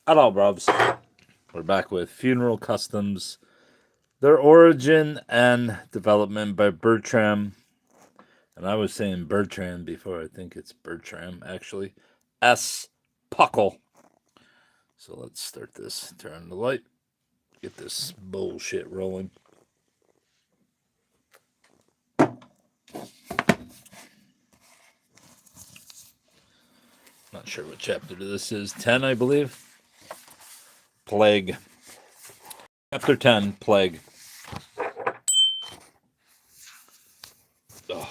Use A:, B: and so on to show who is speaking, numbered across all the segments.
A: Hello, bruvs. We're back with Funeral Customs, Their Origin and Development by Bertram. And I was saying Bertram before. I think it's Bertram, actually. S. Puckle. So let's start this. Turn on the light. Get this bullshit rolling. Not sure what chapter this is. 10, I believe. Plague. Chapter 10, Plague. Oh,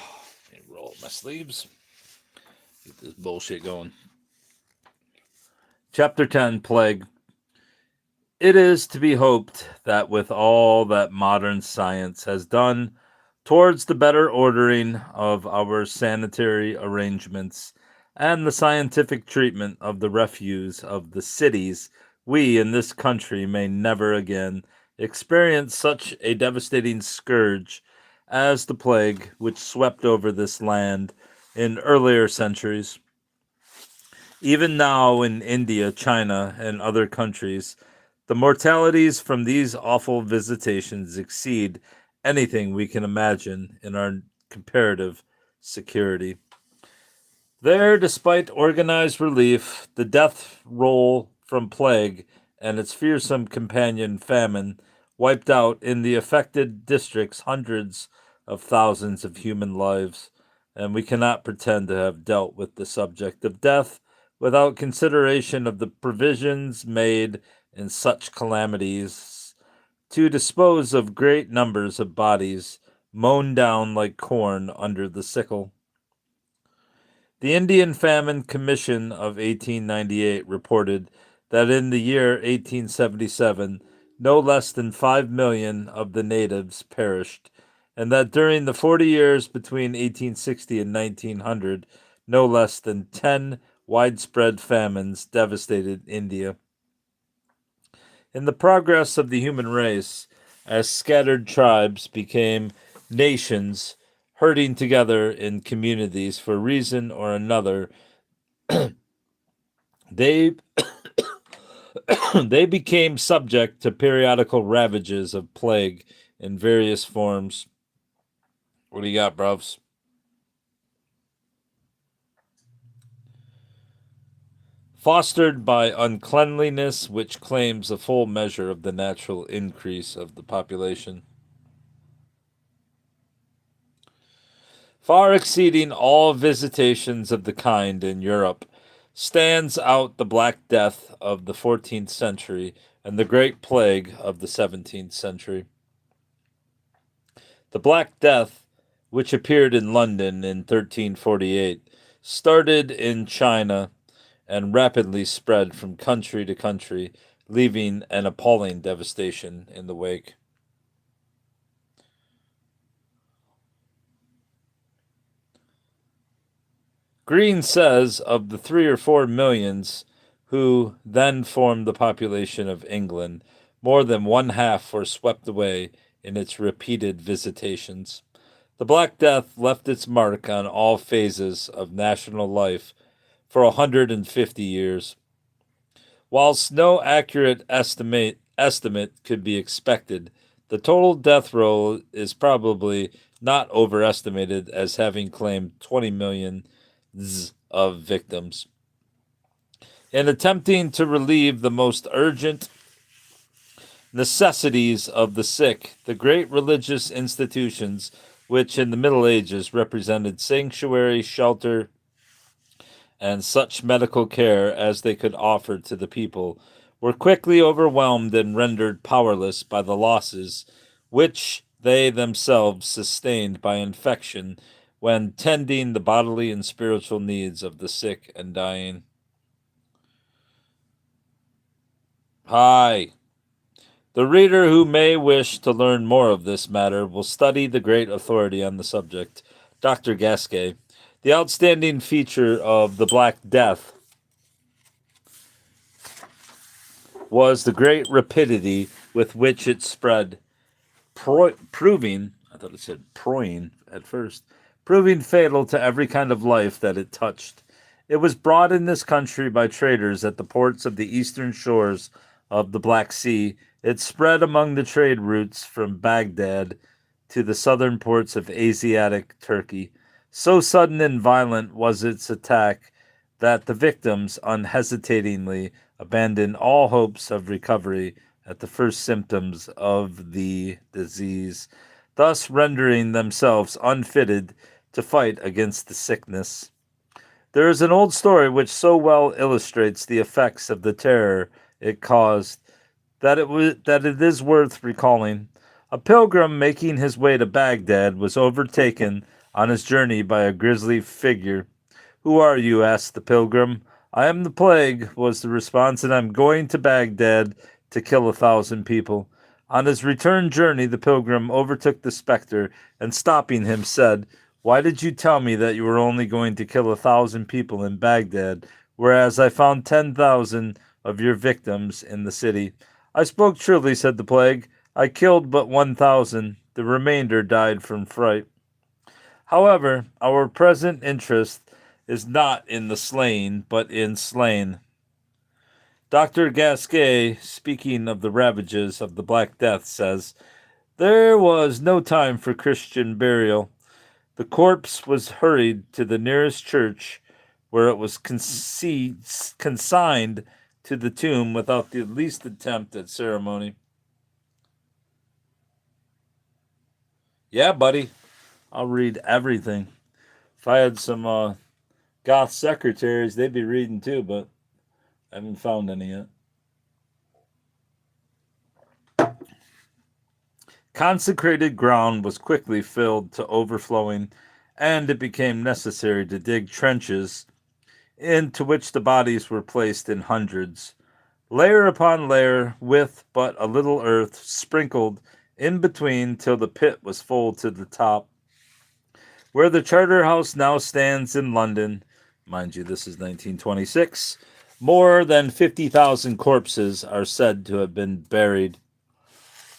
A: roll up my sleeves. Get this bullshit going. Chapter 10, Plague. It is to be hoped that with all that modern science has done towards the better ordering of our sanitary arrangements and the scientific treatment of the refuse of the cities, we in this country may never again experience such a devastating scourge as the plague which swept over this land in earlier centuries. Even now in India, China, and other countries, the mortalities from these awful visitations exceed anything we can imagine in our comparative security. There, despite organized relief, the death roll from plague and its fearsome companion famine wiped out in the affected districts hundreds of thousands of human lives, and we cannot pretend to have dealt with the subject of death without consideration of the provisions made in such calamities to dispose of great numbers of bodies mown down like corn under the sickle. The Indian Famine Commission of 1898 reported that in the year 1877, no less than 5 million of the natives perished, and that during the 40 years between 1860 and 1900, no less than 10 widespread famines devastated India. In the progress of the human race, as scattered tribes became nations, herding together in communities for reason or another, they they became subject to periodical ravages of plague in various forms. What do you got, bruvs? Fostered by uncleanliness, which claims a full measure of the natural increase of the population. Far exceeding all visitations of the kind in Europe, stands out the Black Death of the 14th century and the Great Plague of the 17th century. The Black Death, which appeared in London in 1348, started in China and rapidly spread from country to country, leaving an appalling devastation in the wake. Green says of the 3 or 4 millions who then formed the population of England, more than one half were swept away in its repeated visitations. The Black Death left its mark on all phases of national life for 150 years. Whilst no accurate estimate could be expected, the total death roll is probably not overestimated as having claimed 20 million of victims. In attempting to relieve the most urgent necessities of the sick, the great religious institutions, which in the Middle Ages represented sanctuary, shelter, and such medical care as they could offer to the people, were quickly overwhelmed and rendered powerless by the losses which they themselves sustained by infection when tending the bodily and spiritual needs of the sick and dying. Hi. The reader who may wish to learn more of this matter will study the great authority on the subject, Dr. Gasquet. The outstanding feature of the Black Death was the great rapidity with which it spread, proving, I thought it said proing at first, proving fatal to every kind of life that it touched. It was brought in this country by traders at the ports of the eastern shores of the Black Sea. It spread among the trade routes from Baghdad to the southern ports of Asiatic Turkey. So sudden and violent was its attack that the victims unhesitatingly abandoned all hopes of recovery at the first symptoms of the disease, thus rendering themselves unfitted to fight against the sickness. There is an old story which so well illustrates the effects of the terror it caused that it is worth recalling. A pilgrim making his way to Baghdad was overtaken on his journey by a grisly figure. "Who are you?" asked the pilgrim. "I am the plague," was the response, "and I'm going to Baghdad to kill 1,000 people." On his return journey, the pilgrim overtook the spectre and, stopping him, said, "Why did you tell me that you were only going to kill 1,000 people in Baghdad, whereas I found 10,000 of your victims in the city?" "I spoke truly," said the plague. "I killed but 1,000. The remainder died from fright." However, our present interest is not in the slain, but in slain. Dr. Gasquet, speaking of the ravages of the Black Death, says, "There was no time for Christian burial. The corpse was hurried to the nearest church, where it was consigned to the tomb without the least attempt at ceremony." Yeah, buddy, I'll read everything. If I had some goth secretaries, they'd be reading too, but I haven't found any yet. Consecrated ground was quickly filled to overflowing, and it became necessary to dig trenches into which the bodies were placed in hundreds, layer upon layer, with but a little earth sprinkled in between till the pit was full to the top. Where the Charterhouse now stands in London, mind you, this is 1926, more than 50,000 corpses are said to have been buried.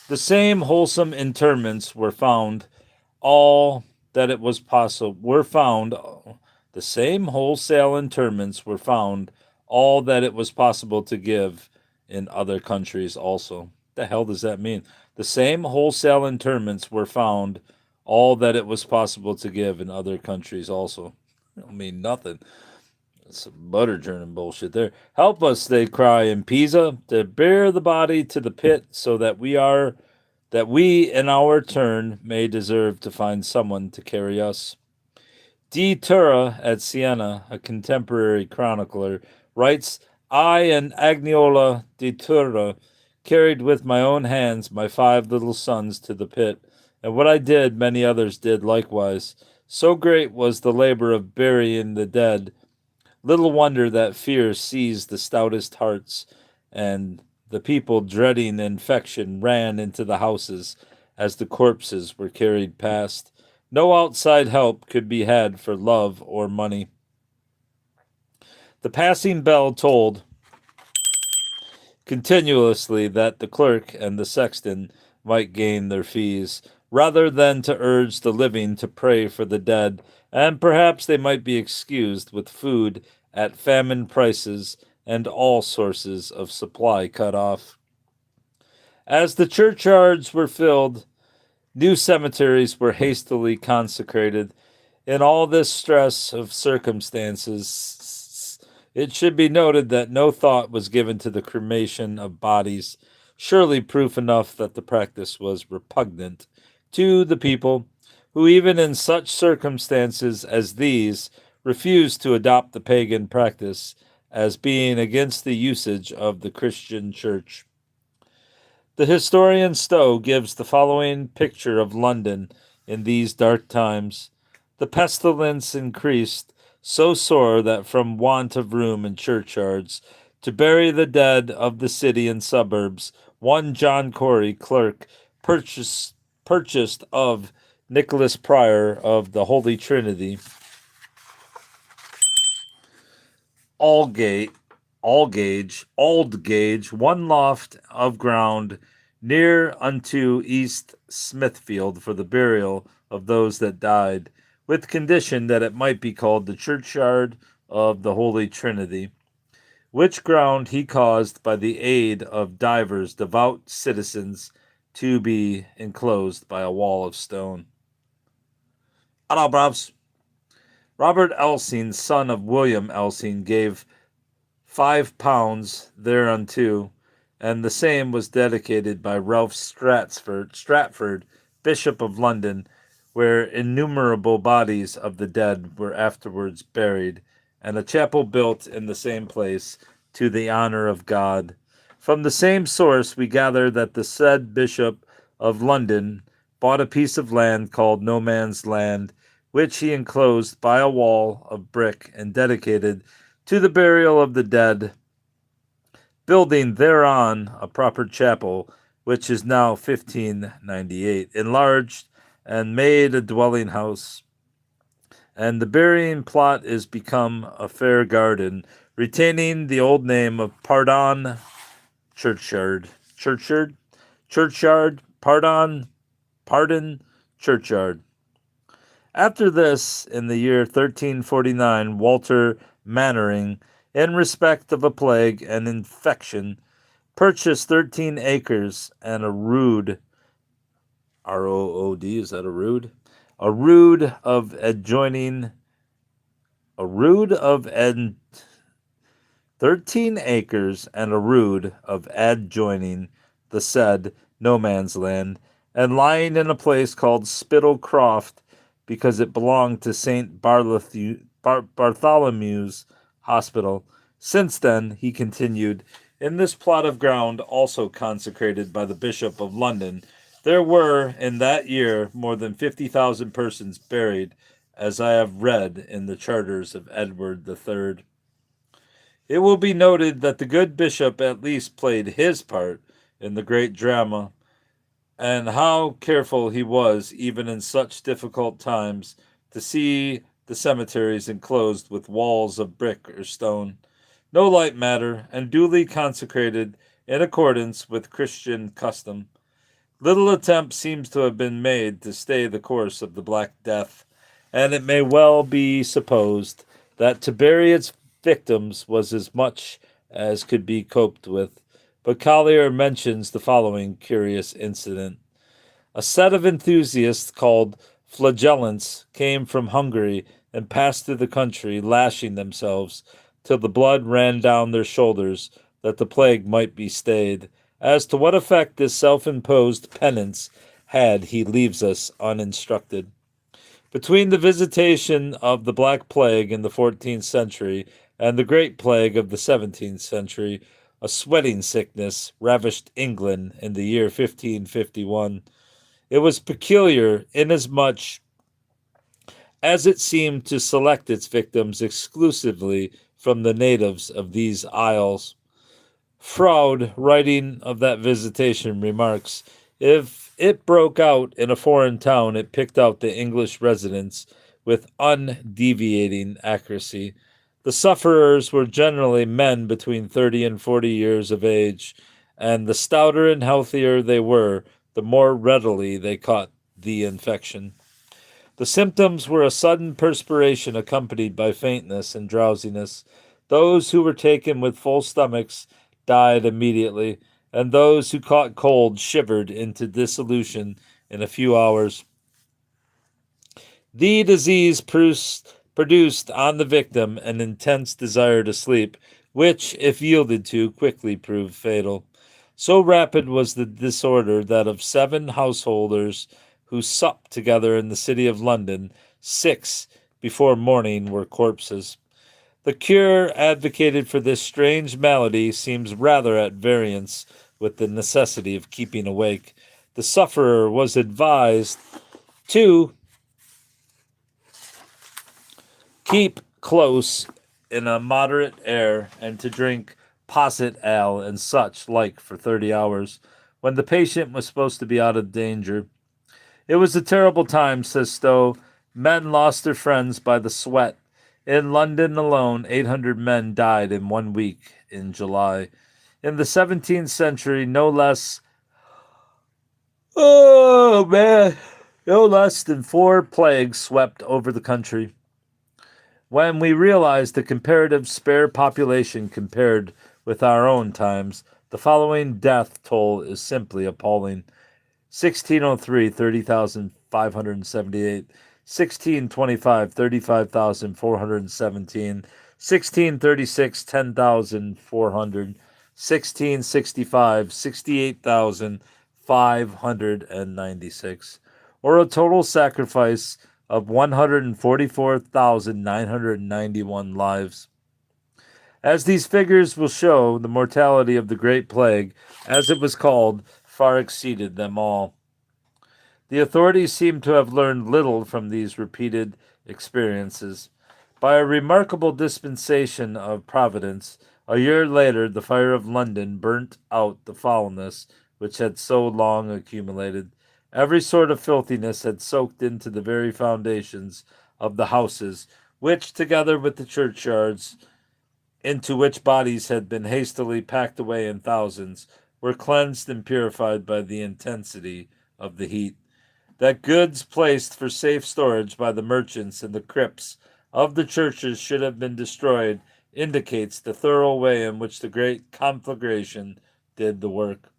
A: The same wholesome interments were found, all that it was possible were found. The same wholesale interments were found, all that it was possible to give in other countries also. The hell does that mean? The same wholesale interments were found, all that it was possible to give in other countries also. I don't mean nothing. Some butter churning bullshit there. "Help us," they cry in Pisa, "to bear the body to the pit, so that we in our turn may deserve to find someone to carry us." D. Tura at Siena, a contemporary chronicler, writes, "I and Agniola di Tura carried with my own hands my 5 little sons to the pit, and what I did many others did likewise. So great was the labor of burying the dead, little wonder that fear seized the stoutest hearts, and the people, dreading infection, ran into the houses as the corpses were carried past. No outside help could be had for love or money. The passing bell told continuously that the clerk and the sexton might gain their fees, rather than to urge the living to pray for the dead, and perhaps they might be excused with food at famine prices and all sources of supply cut off. As the churchyards were filled, new cemeteries were hastily consecrated. In all this stress of circumstances, it should be noted that no thought was given to the cremation of bodies, surely proof enough that the practice was repugnant to the people, who even in such circumstances as these refused to adopt the pagan practice as being against the usage of the Christian Church. The historian Stowe gives the following picture of London in these dark times. The pestilence increased so sore that from want of room in churchyards to bury the dead of the city and suburbs, one John Corey, clerk, purchased of Nicholas Prior of the Holy Trinity, Aldgate, Aldgage, one loft of ground near unto East Smithfield for the burial of those that died, with condition that it might be called the churchyard of the Holy Trinity, which ground he caused by the aid of divers devout citizens to be enclosed by a wall of stone. Hello, bros. Robert Elsing, son of William Elsing, gave £5 thereunto, and the same was dedicated by Ralph Stratford, Bishop of London, where innumerable bodies of the dead were afterwards buried, and a chapel built in the same place to the honor of God. From the same source we gather that the said Bishop of London bought a piece of land called No Man's Land, which he enclosed by a wall of brick and dedicated to the burial of the dead, building thereon a proper chapel, which is now 1598, enlarged and made a dwelling house. And the burying plot is become a fair garden, retaining the old name of Pardon Churchyard. Pardon Churchyard. After this, in the year 1349, Walter Mannering, in respect of a plague and infection, purchased 13 acres and a rood, R-O-O-D, is that a rood? A rood of adjoining, a rood of 13 acres and a rood of adjoining the said No Man's Land, and lying in a place called Spittle Croft, because it belonged to St. Bartholomew's Hospital. Since then, he continued, in this plot of ground, also consecrated by the Bishop of London, there were in that year more than 50,000 persons buried, as I have read in the charters of Edward III. It will be noted that the good bishop at least played his part in the great drama, and how careful he was, even in such difficult times, to see the cemeteries enclosed with walls of brick or stone, no light matter, and duly consecrated in accordance with Christian custom. Little attempt seems to have been made to stay the course of the Black Death, and it may well be supposed that to bury its victims was as much as could be coped with. But Collier mentions the following curious incident. A set of enthusiasts called flagellants came from Hungary and passed through the country, lashing themselves till the blood ran down their shoulders, that the plague might be stayed. As to what effect this self-imposed penance had, he leaves us uninstructed. Between the visitation of the Black Plague in the 14th century and the Great Plague of the 17th century, a sweating sickness ravished England in the year 1551. It was peculiar inasmuch as it seemed to select its victims exclusively from the natives of these isles. Froude, writing of that visitation, remarks, if it broke out in a foreign town, it picked out the English residents with undeviating accuracy. The sufferers were generally men between 30 and 40 years of age, and the stouter and healthier they were, the more readily they caught the infection. The symptoms were a sudden perspiration accompanied by faintness and drowsiness. Those who were taken with full stomachs died immediately, and those who caught cold shivered into dissolution in a few hours. The disease produced on the victim an intense desire to sleep, which, if yielded to, quickly proved fatal. So rapid was the disorder that of 7 householders who supped together in the city of London, 6 before morning were corpses. The cure advocated for this strange malady seems rather at variance with the necessity of keeping awake. The sufferer was advised to keep close in a moderate air and to drink posset ale and such like for 30 hours, when the patient was supposed to be out of danger. It was a terrible time, says Stowe. Men lost their friends by the sweat. In London alone, 800 men died in 1 week in July. In the 17th century, no less than 4 plagues swept over the country. When we realize the comparative spare population compared with our own times, the following death toll is simply appalling. 1603, 30,578. 1625, 35,417. 1636, 10,400. 1665, 68,596. Or a total sacrifice of 144,991 lives. As these figures will show, the mortality of the Great Plague, as it was called, far exceeded them all. The authorities seem to have learned little from these repeated experiences. By a remarkable dispensation of Providence, a year later the fire of London burnt out the foulness which had so long accumulated. Every sort of filthiness had soaked into the very foundations of the houses, which, together with the churchyards, into which bodies had been hastily packed away in thousands, were cleansed and purified by the intensity of the heat. That goods placed for safe storage by the merchants in the crypts of the churches should have been destroyed indicates the thorough way in which the great conflagration did the work.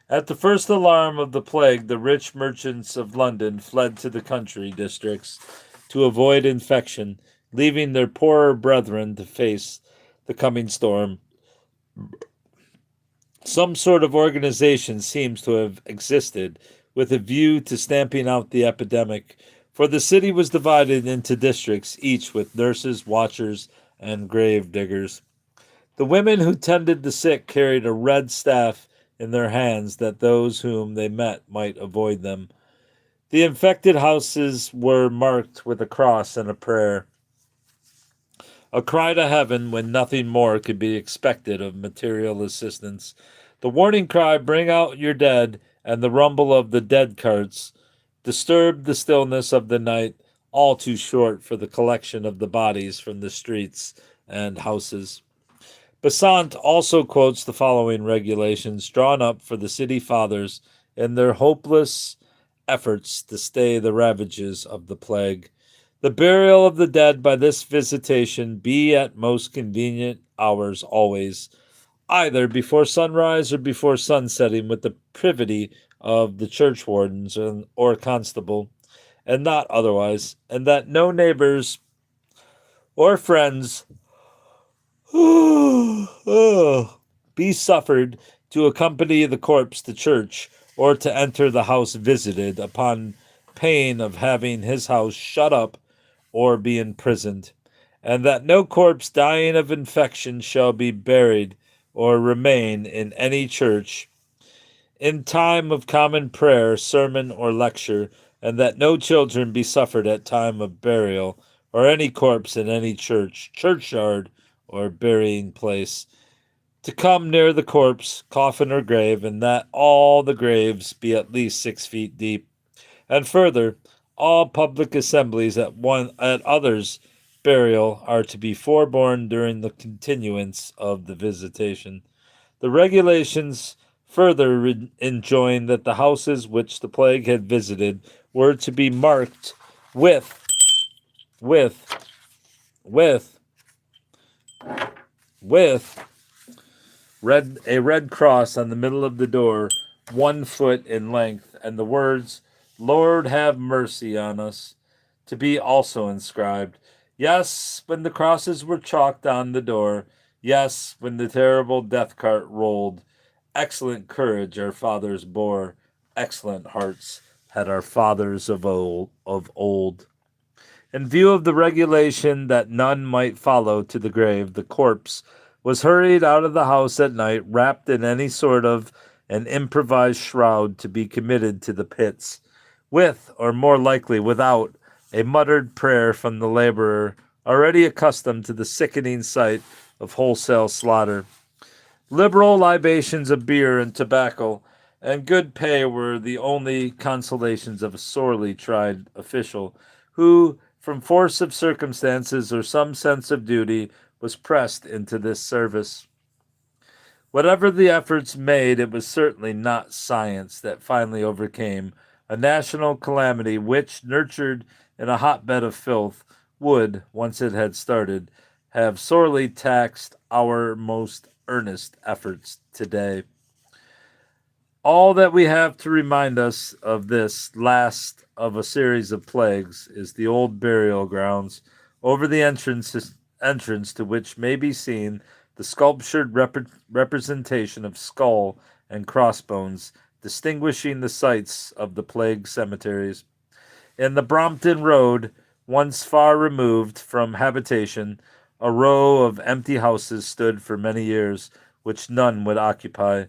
A: At the first alarm of the plague, the rich merchants of London fled to the country districts to avoid infection, leaving their poorer brethren to face the coming storm. Some sort of organization seems to have existed with a view to stamping out the epidemic, for the city was divided into districts, each with nurses, watchers, and grave diggers. The women who tended the sick carried a red staff in their hands that those whom they met might avoid them. The infected houses were marked with a cross and a prayer, a cry to heaven when nothing more could be expected of material assistance. The warning cry, "Bring out your dead," and the rumble of the dead carts disturbed the stillness of the night, all too short for the collection of the bodies from the streets and houses. Besant also quotes the following regulations drawn up for the city fathers in their hopeless efforts to stay the ravages of the plague. The burial of the dead by this visitation be at most convenient hours always, either before sunrise or before sunsetting, with the privity of the churchwardens or constable, and not otherwise, and that no neighbors or friends be suffered to accompany the corpse to church, or to enter the house visited, upon pain of having his house shut up or be imprisoned, and that no corpse dying of infection shall be buried or remain in any church in time of common prayer, sermon, or lecture, and that no children be suffered at time of burial, or any corpse in any church, churchyard, or burying place, to come near the corpse, coffin, or grave, and that all the graves be at least 6 feet deep. And further, all public assemblies at others' burial are to be forborne during the continuance of the visitation. The regulations further enjoined that the houses which the plague had visited were to be marked with with with with a red cross on the middle of the door, 1 foot in length, and the words, "Lord, have mercy on us," to be also inscribed. Yes, when the crosses were chalked on the door, yes, when the terrible death cart rolled, excellent courage our fathers bore, excellent hearts had our fathers of old. In view of the regulation that none might follow to the grave, the corpse was hurried out of the house at night, wrapped in any sort of an improvised shroud to be committed to the pits, with, or more likely without, a muttered prayer from the laborer, already accustomed to the sickening sight of wholesale slaughter. Liberal libations of beer and tobacco and good pay were the only consolations of a sorely tried official, who, from force of circumstances or some sense of duty, was pressed into this service. Whatever the efforts made, it was certainly not science that finally overcame a national calamity which, nurtured in a hotbed of filth, would, once it had started, have sorely taxed our most earnest efforts today. All that we have to remind us of this last of a series of plagues is the old burial grounds, over the entrance to which may be seen the sculptured representation of skull and crossbones, distinguishing the sites of the plague cemeteries. In the Brompton Road, once far removed from habitation, a row of empty houses stood for many years, which none would occupy.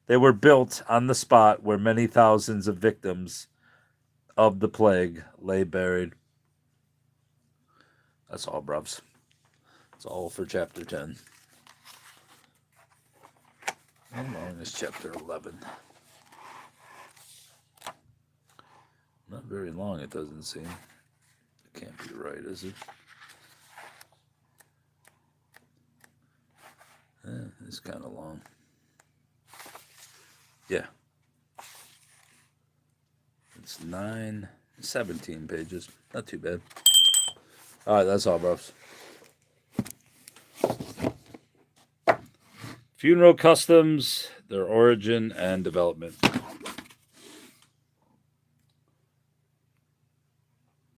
A: They were built on the spot where many thousands of victims of the plague lay buried. That's all, bruvs. That's all for chapter 10. How long is chapter 11? Not very long, it doesn't seem. It can't be right, is it? It's kind of long. Yeah. It's 17 pages. Not too bad. All right, that's all, bros. Funeral customs, their origin and development.